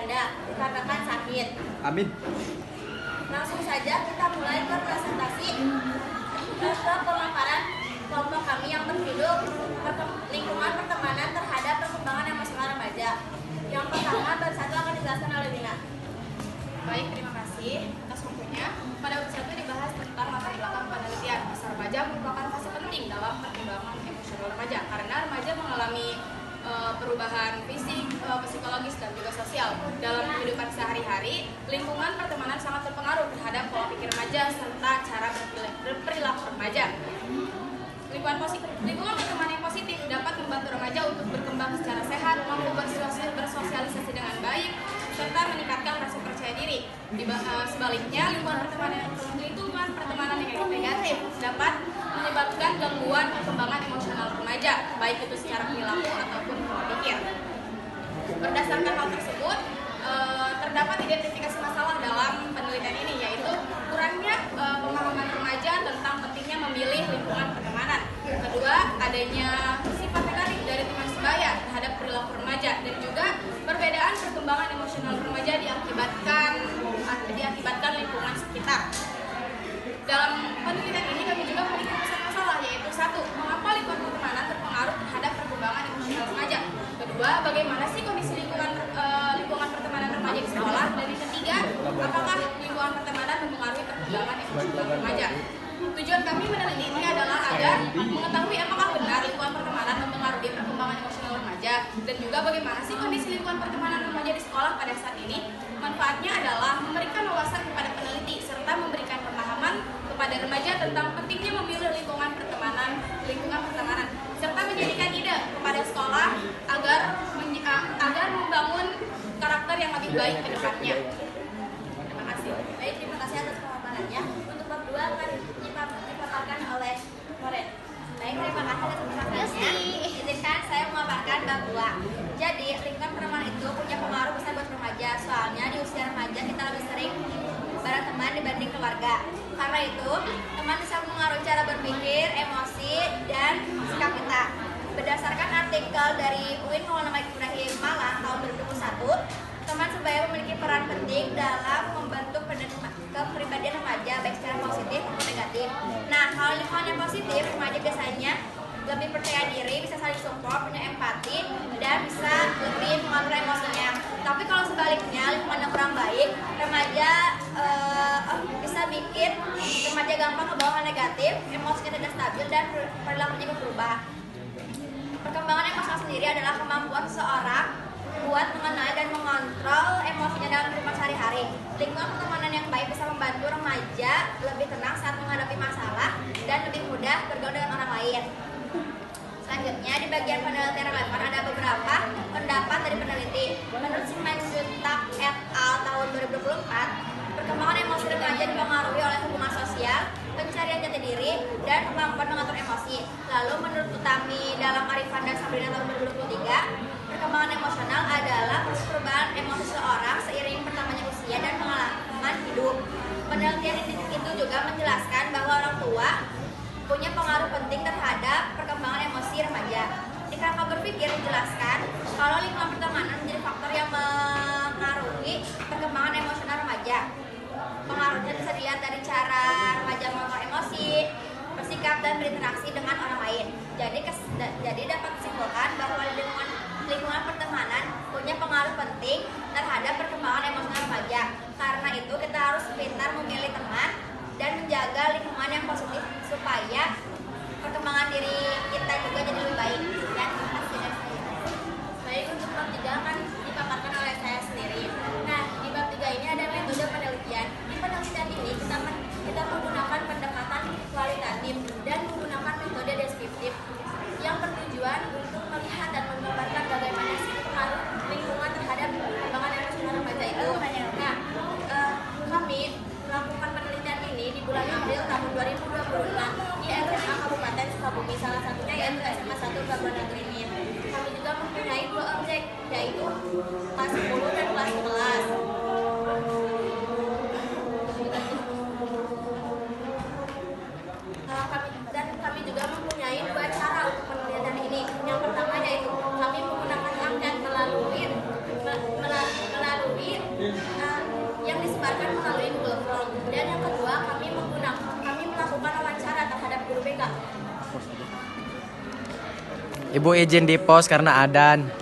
ganda dikarenakan sakit. Amin. Langsung saja kita mulai ke presentasi ke pemaparan kelompok kami yang berjudul lingkungan pertemanan terhadap perkembangan emosional remaja. Yang pertama bab 1 akan dijelaskan oleh Dina. Baik, terima kasih atas waktunya. Pada bab 1 dibahas tentang latar belakang penelitian. Masa remaja merupakan fase penting dalam perkembangan emosional remaja karena remaja mengalami perubahan fisik, psikologis, dan juga sosial. Dalam kehidupan sehari-hari, lingkungan pertemanan sangat berpengaruh terhadap pola pikir remaja serta cara berperilaku remaja. Lingkungan pertemanan yang positif dapat membantu remaja untuk berkembang secara sehat, mampu bersosialisasi dengan baik, serta meningkatkan rasa percaya diri. Sebaliknya, lingkungan pertemanan yang negatif dapat menyebabkan gangguan perkembangan emosional remaja, baik itu secara perilaku ataupun pola pikir. Berdasarkan hal tersebut, terdapat identifikasi masalah dalam penelitian ini, yaitu kurangnya pemahaman remaja tentang pentingnya memilih lingkungan pertemanan. Kedua, adanya sifat negatif dari teman sebaya terhadap perilaku remaja, dan juga perbedaan perkembangan emosional remaja diakibatkan lingkungan sekitar. Dalam penelitian ini kami juga memiliki masalah, yaitu 1. Mengapa lingkungan pertemanan terpengaruh terhadap perkembangan emosional remaja? Kedua, bagaimana sih kondisi lingkungan pertemanan remaja di sekolah? Dan yang ketiga, apakah lingkungan pertemanan mempengaruhi perkembangan emosional remaja? Tujuan kami meneliti ini adalah agar mengetahui apakah benar lingkungan pertemanan mempengaruhi perkembangan emosional remaja, dan juga bagaimana sih kondisi lingkungan pertemanan remaja di sekolah pada saat ini. Manfaatnya adalah memberikan wawasan kepada peneliti serta memberikan pemahaman kepada remaja tentang pentingnya memilih lingkungan pertemanan, serta menjadikan ide kepada sekolah agar membangun karakter yang lebih baik ke depannya. Terima kasih. Baik, terima kasih atas pemaparannya. Untuk bab 2 akan dipaparkan oleh Moren. Baik, terima kasih atas pemaparannya. Izinkan saya memaparkan bab 2. Jadi, lingkungan pertemanan itu punya pengaruh besar buat remaja. Soalnya di usia remaja kita lebih sering bareng teman dibanding keluarga. Karena itu, teman bisa mempengaruhi cara berpikir, emosi, dan sikap kita. Berdasarkan artikel dari UIN Maulana Malik Ibrahim Malang tahun 2021, teman sebaya memiliki peran penting dalam membentuk kepribadian remaja baik secara positif maupun negatif. Nah, kalau lingkungan yang positif, remaja biasanya lebih percaya diri, bisa saling support, punya empati, dan bisa lebih mengatur emosinya. Tapi kalau sebaliknya, lingkungan yang kurang baik, remaja bisa bikin remaja gampang ke bawah negatif, emosinya tidak stabil, dan perilakunya juga berubah. Perkembangan emosional sendiri adalah kemampuan seseorang buat mengenali dan mengontrol emosinya dalam kehidupan sehari-hari. Lingkungan pertemanan yang baik bisa membantu remaja lebih tenang saat menghadapi masalah dan lebih mudah bergaul dengan orang lain. Selanjutnya, di bagian penelitian relevan ada beberapa pendapat dari peneliti. Menurut Simanjuntak et al. Tahun 2024, perkembangan emosi remaja dipengaruhi oleh hubungan sosial, pencarian jati diri, dan kemampuan mengatur emosi. Lalu menurut Utami dalam Arifan dan Sabrina tahun 2023, perkembangan emosional adalah proses perubahan emosi seseorang seiring bertambahnya usia dan pengalaman hidup. Penelitian itu juga menjelaskan bahwa orang tua punya pengaruh penting terhadap perkembangan emosi remaja. Di Kerangka Berpikir dijelaskan kalau lingkungan pertemanan menjadi faktor yang mengaruhi perkembangan emosional remaja. Pengaruhnya bisa dilihat dari cara remaja mengontrol emosi, bersikap, dan berinteraksi dengan orang lain. Jadi dapat disimpulkan bahwa lingkungan pertemanan punya pengaruh penting terhadap perkembangan emosional remaja. Karena itu kita harus pintar memilih teman dan menjaga lingkungan yang positif supaya perkembangan diri kita juga jadi lebih baik. Dan terima kasih dari saya. Baik, untuk bab 3 akan dipaparkan oleh saya sendiri. Nah, di bab 3 ini ada metode penelitian. Di penelitian ini kita menggunakan pendekatan kualitatif dan menggunakan metode deskriptif yang bertujuan untuk melihat dan menggambarkan bagaimana sih pengaruh lingkungan terhadap perkembangan emosional Ibu izin di pos karena adzan.